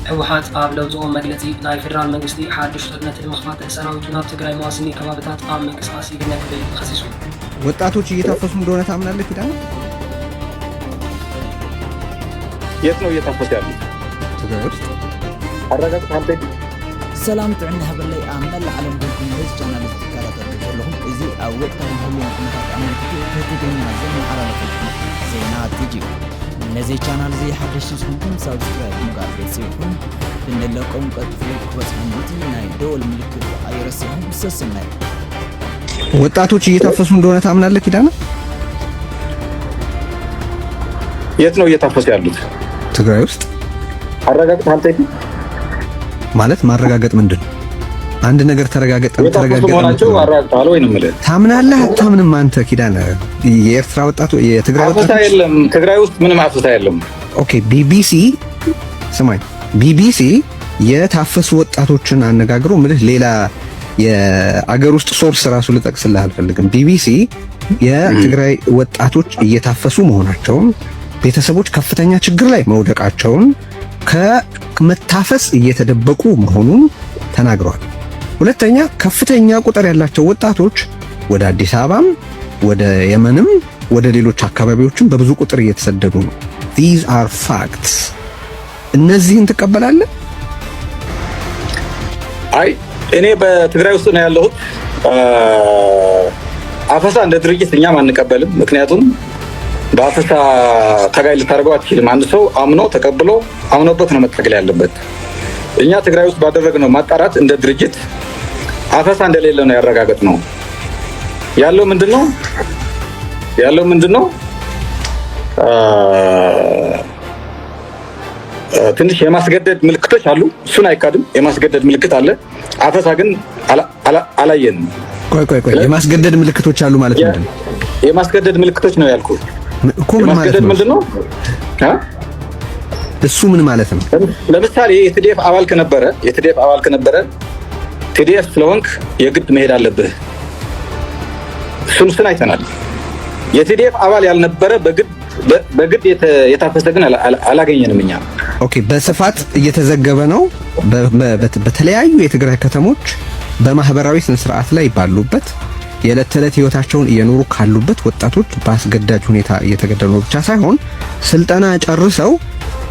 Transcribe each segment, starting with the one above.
ህወሓት ኣብ ለውጥኦም መግለጺ ናይ ፌደራል መንግስቲ ሓድሽ ጦርነት ንምኽፋት ሰራዊቱ ናብ ትግራይ መዋስኒ ከባቢታት ኣብ ምንቅስቃስ ይግነ ክብል ከሲሱ። ወጣቶች እየታፈሱ እንደሆነ ታምናለህ ኪዳነ? የት ነው እየታፈሱ ያሉት? ትግራይ ውስጥ አረጋግጥ አንተ ሰላም ጥዕና ህበለይ ኣብ መላእ ዓለም ብልኩን ህዝብ ቻናል ዝትከታተሉ ዘለኹም እዚ ኣብ ወቅታዊ ህልውና ኩነታት ኣሜሪካ ብትግርኛ ዘመሓላለፉ ዜና ትጂ ነዚ ቻናል እዚ ሓደሽቲ ዝኾንኩም ሳብስክራይብ ምግባር ቤተሰብኩም ብንለቀም ቀጥሎ ክበፅሑም እቲ ናይ ደወል ምልክት ኣይረስዕም ሰሰናይ። ወጣቶች እየታፈሱ እንደሆነ ታምናለህ ኪዳነ? የት ነው እየታፈሱ ያሉት? ትግራይ ውስጥ አረጋግጥ አንተ ማለት ማረጋገጥ ምንድን ነው? አንድ ነገር ተረጋገጠ መሆናቸው አረጋግጠዋል ወይ ነው ማለት? ታምናለህ አታምንም አንተ ኪዳነ? የኤርትራ ወጣቱ የትግራይ ወጣቱ የለም፣ ትግራይ ውስጥ ምንም አፍሳ የለም። ኦኬ ቢቢሲ ስማኝ፣ ቢቢሲ የታፈሱ ወጣቶችን አነጋግሮ ምልህ ሌላ የአገር ውስጥ ሶርስ ራሱ ልጠቅስልህ አልፈልግም። ቢቢሲ የትግራይ ወጣቶች እየታፈሱ መሆናቸውን፣ ቤተሰቦች ከፍተኛ ችግር ላይ መውደቃቸውን፣ ከመታፈስ እየተደበቁ መሆኑን ተናግረዋል። ሁለተኛ ከፍተኛ ቁጥር ያላቸው ወጣቶች ወደ አዲስ አበባም ወደ የመንም ወደ ሌሎች አካባቢዎችም በብዙ ቁጥር እየተሰደዱ ነው። these are facts። እነዚህን ትቀበላለህ? አይ እኔ በትግራይ ውስጥ ነው ያለሁት። አፈሳ እንደ ድርጅት እኛም አንቀበልም። ምክንያቱም በአፈሳ ታጋይ ልታደርገው አትችልም። አንድ ሰው አምኖ ተቀብሎ አምኖበት ነው መታገል ያለበት። እኛ ትግራይ ውስጥ ባደረግነው ማጣራት እንደ ድርጅት አፈሳ እንደሌለ ነው ያረጋገጥነው። ያለው ምንድነው ትንሽ የማስገደድ ምልክቶች አሉ። እሱን አይካድም። የማስገደድ ምልክት አለ። አፈሳ ግን አላየንም። ቆይ የማስገደድ ምልክቶች አሉ ማለት ምንድነው? የማስገደድ ምልክቶች ነው ያልኩት እኮ። ምን ማለት ነው? ምንድነው እሱ? ምን ማለት ነው? ለምሳሌ የቲዲኤፍ አባል ከነበረ ቲዲኤፍ ስለሆንክ የግድ መሄድ አለብህ። እሱን አይተናል። የቲዲኤፍ አባል ያልነበረ በግድ የታፈሰ ግን አላገኘንም እኛ። ኦኬ በስፋት እየተዘገበ ነው። በተለያዩ የትግራይ ከተሞች በማህበራዊ ስነ ስርዓት ላይ ባሉበት የዕለት ተዕለት ህይወታቸውን እየኖሩ ካሉበት ወጣቶች በአስገዳጅ ሁኔታ እየተገደሉ ብቻ ሳይሆን ስልጠና ጨርሰው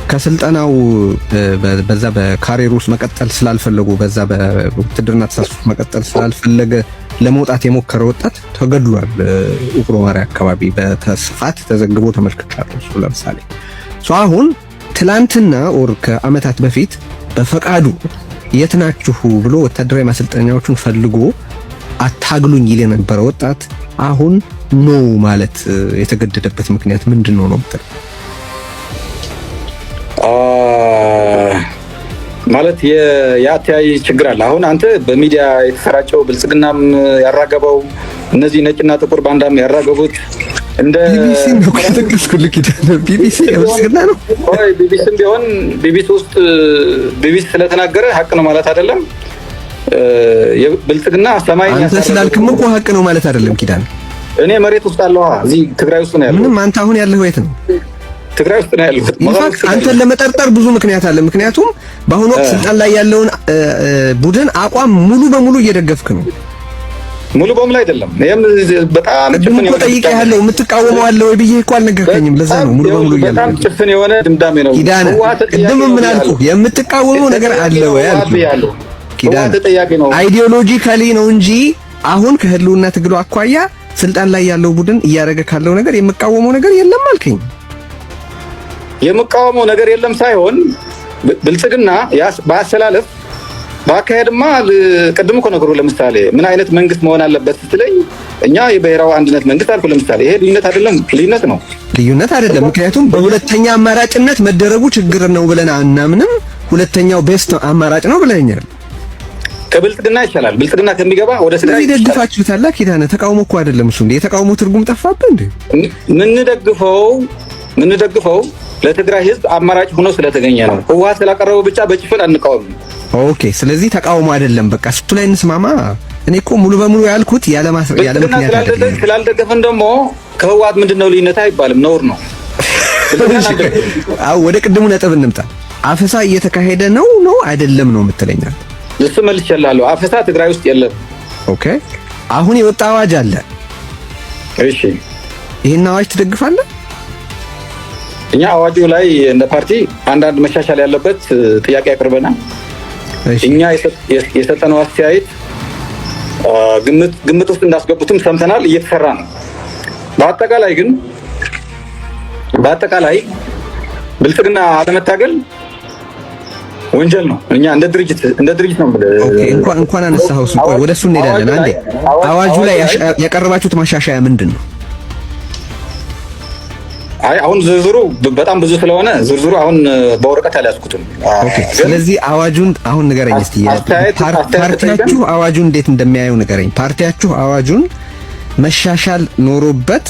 ከስልጠናው በዛ በካሪየር ውስጥ መቀጠል ስላልፈለጉ በዛ በውትድርና ተሳትፎ መቀጠል ስላልፈለገ ለመውጣት የሞከረ ወጣት ተገድሏል። ኡክሮ ማሪያ አካባቢ በተስፋት ተዘግቦ ተመልክቻለሁ። እሱ ለምሳሌ አሁን ትላንትና ኦር ከአመታት በፊት በፈቃዱ የት ናችሁ ብሎ ወታደራዊ ማሰልጠኛዎችን ፈልጎ አታግሉኝ ይል የነበረ ወጣት አሁን ኖ ማለት የተገደደበት ምክንያት ምንድነው ነው የምትለው? ማለት የአተያይ ችግር አለ። አሁን አንተ በሚዲያ የተሰራጨው ብልጽግናም ያራገበው እነዚህ ነጭና ጥቁር ባንዳም ያራገቡት እንደ ቢቢሲ ነው ከተከስኩልክ ይደለ ቢቢሲ ብልጽግና ነው። ወይ ቢቢሲም ቢሆን ቢቢሲ ስለተናገረ ሀቅ ነው ማለት አይደለም። የብልጽግና ሰማይ አንተ ስላልክም እኮ ሀቅ ነው ማለት አይደለም ኪዳን። እኔ መሬት ውስጥ አለዋ እዚህ ትግራይ ውስጥ ነው ያለው። ምንም አንተ አሁን ያለህ የት ነው? ትግራይ ውስጥ ነው ያለው። ኢንፋክት አንተን ለመጠርጠር ብዙ ምክንያት አለ። ምክንያቱም በአሁኑ ወቅት ስልጣን ላይ ያለውን ቡድን አቋም ሙሉ በሙሉ እየደገፍክ ነው። ሙሉ በሙሉ አይደለም። ይሄም በጣም ጭፍን የሆነ ጠይቄ ያለው የምትቃወመው አለ ወይ ብዬ እኮ አልነገርከኝም። ለዛ ነው ሙሉ በሙሉ እያለ በጣም ጭፍን የሆነ ድምዳሜ ነው። ኪዳነ ቅድም ምን አልኩህ? የምትቃወመው ነገር አለ ወይ አልኩህ። ኪዳነ አይዲዮሎጂካሊ ነው እንጂ አሁን ከህልውና ትግሉ አኳያ ስልጣን ላይ ያለው ቡድን እያደረገ ካለው ነገር የምቃወመው ነገር የለም አልከኝ። የምቃወመው ነገር የለም ሳይሆን ብልጽግና በአሰላለፍ ባካሄድማ ቅድም እኮ ነገሩ ለምሳሌ ምን አይነት መንግስት መሆን አለበት ስትለኝ እኛ የብሔራዊ አንድነት መንግስት አልኩ። ለምሳሌ ይሄ ልዩነት አይደለም። ምክንያቱም በሁለተኛ አማራጭነት መደረጉ ችግር ነው ብለን አናምንም። ሁለተኛው ቤስት አማራጭ ነው ብለኛል። ከብልጽግና ይሻላል። ብልጽግና ከሚገባ ወደ ትግራይ ይደግፋችሁታል። ኪዳነ ተቃውሞ እኮ አይደለም እሱ። እንዴ የተቃውሞ ትርጉም ጠፋብህ እንዴ? ምንደግፈው ለትግራይ ህዝብ አማራጭ ሆኖ ስለተገኘ ነው። ህወሓት ስላቀረበው ብቻ በጭፍን አንቃወም። ኦኬ ስለዚህ ተቃውሞ አይደለም። በቃ እሱ ላይ እንስማማ። እኔ እኮ ሙሉ በሙሉ ያልኩት ያለ ምክንያት አይደለም። ስላልደገፈን ደግሞ ከህወሓት ምንድነው ልዩነት አይባልም፣ ነውር ነው። አው ወደ ቅድሙ ነጥብ እንምጣ። አፈሳ እየተካሄደ ነው አይደለም ነው የምትለኛል? እሱ መልሼልሃለሁ። አፈሳ ትግራይ ውስጥ የለም። ኦኬ አሁን የወጣ አዋጅ አለ። እሺ ይሄን አዋጅ ትደግፋለህ? እኛ አዋጁ ላይ እንደ ፓርቲ አንዳንድ መሻሻል ያለበት ጥያቄ ያቀርበናል። እኛ የሰጠነው አስተያየት ግምት ውስጥ እንዳስገቡትም ሰምተናል፣ እየተሰራ ነው። በአጠቃላይ ብልጽግና አለመታገል ወንጀል ነው። እኛ እንደ ድርጅት ነው። ኦኬ እንኳን አነሳኸው እሱ ቆይ ወደሱ እንሄዳለን። አንዴ አዋጁ ላይ ያቀረባችሁት ማሻሻያ ምንድን ነው? አይ አሁን ዝርዝሩ በጣም ብዙ ስለሆነ ዝርዝሩ አሁን በወረቀት አልያዝኩትም። ኦኬ ስለዚህ አዋጁን አሁን ንገረኝ እስቲ። ፓርቲያችሁ አዋጁን እንዴት እንደሚያየው ንገረኝ። ፓርቲያችሁ አዋጁን መሻሻል ኖሮበት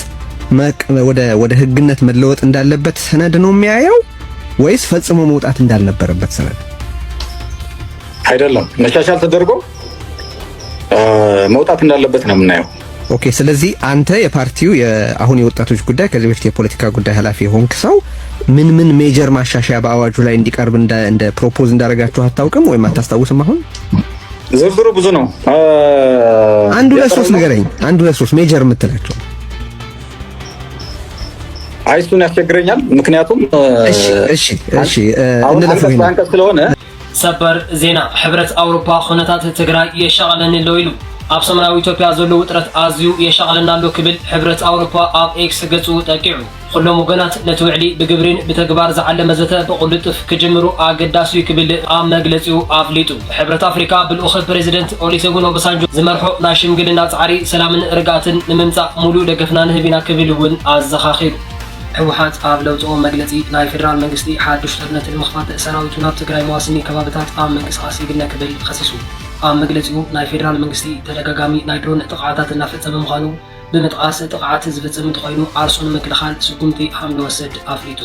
ወደ ህግነት መለወጥ እንዳለበት ሰነድ ነው የሚያየው ወይስ ፈጽሞ መውጣት እንዳልነበረበት ሰነድ? አይደለም መሻሻል ተደርጎ መውጣት እንዳለበት ነው የምናየው። ኦኬ ስለዚህ አንተ የፓርቲው አሁን የወጣቶች ጉዳይ ከዚህ በፊት የፖለቲካ ጉዳይ ኃላፊ የሆንክ ሰው ምን ሜጀር ማሻሻያ በአዋጁ ላይ እንዲቀርብ እንደ ፕሮፖዝ እንዳደረጋችሁ አታውቅም ወይም አታስታውስም? አሁን ዝርዝሩ ብዙ ነው። አንድ ሁለት ሶስት ንገረኝ። አንድ ሁለት ሶስት ሜጀር የምትላቸው። አይ እሱን ያስቸግረኛል። ምክንያቱም እሺ እንለፈው ስለሆነ ሰበር ዜና ሕብረት አውሮፓ ኩነታት ትግራይ የሻቀለን ለው ኢሉ ኣብ ሰሜናዊ ኢትዮጵያ ዘሎ ውጥረት ኣዝዩ የሻቀለና ኣሎ ክብል ሕብረት ኣውሮፓ ኣብ ኤክስ ገጹ ጠቂዑ ኩሎም ወገናት ነቲ ውዕሊ ብግብሪን ብተግባር ዝዓለመ ዘተ ብቁልጥፍ ክጅምሩ ኣገዳሲ ክብል ኣብ መግለጺኡ ኣፍሊጡ። ሕብረት ኣፍሪካ ብልኡኽ ፕሬዚደንት ኦሉሴጉን ኦባሳንጆ ዝመርሖ ናይ ሽምግልና ጻዕሪ ሰላምን ርግኣትን ንምምጻእ ሙሉእ ደገፍና ንህቢና ክብል እውን ኣዘኻኺሩ። ህወሓት ኣብ ለውጥኦም መግለጺ ናይ ፌደራል መንግስቲ ሓድሽ ጦርነት ንምኽፋት ሰራዊቱ ናብ ትግራይ መዋስኒ ከባቢታት ኣብ ምንቅስቓስ ይግነ ክብል ከሲሱ። ኣብ መግለጺኡ ናይ ፌደራል መንግስቲ ተደጋጋሚ ናይ ድሮን ጥቃዓታት እናፈጸመ ምዃኑ ብምጥቃስ ጥቃዓት ዝፍጽም እንተኾይኑ ዓርሱ ንምክልኻል ስጉምቲ ከም ዝወስድ ኣፍሊጡ።